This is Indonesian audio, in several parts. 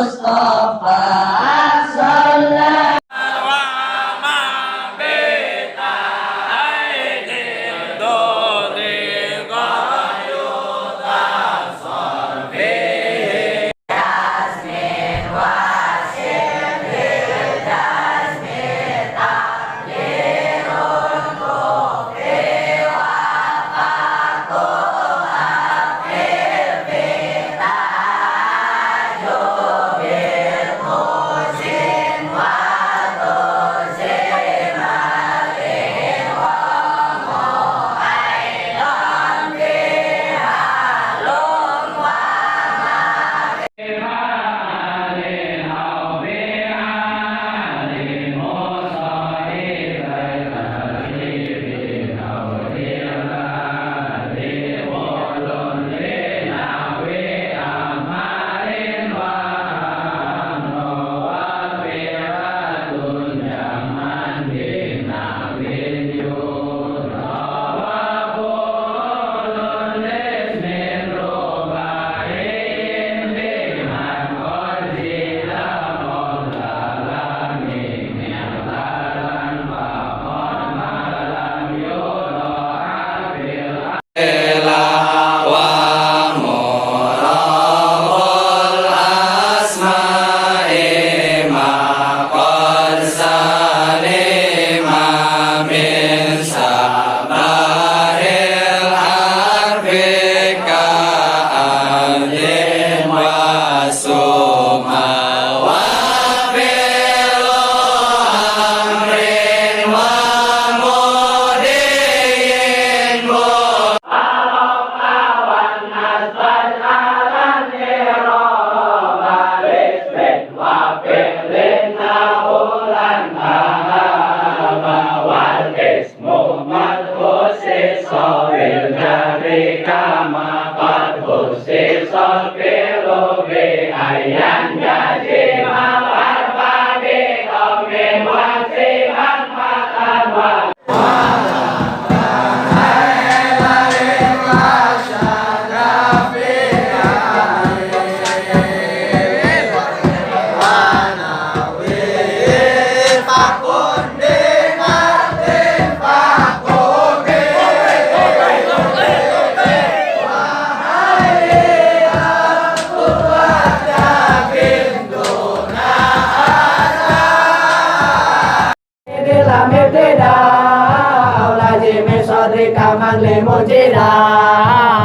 Mustafa sallallahu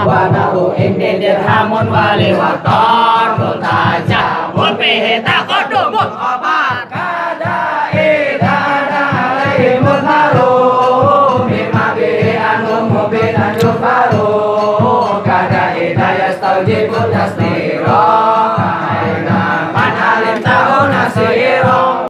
Wanahu ing dirhamun wali waton mutaja mun pihita kodum obat kada idana laimul marum mimagi anu mubin anu baru kada idaya staujibul tasniro kaina manalim tahu nasiro.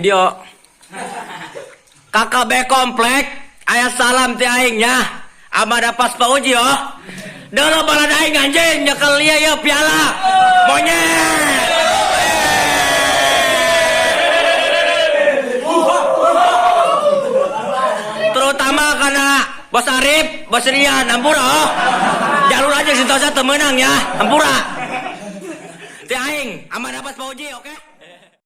Video KKB komplek ayat salam ti aingnya amada pas pauji oh dulu balad aing anjing nyekel liya ya piala monyet terutama karena Bos Arif, Bos Rian, ampura oh jalur aja sintosa temenang ya ampura ti aing amada pas pauji oke?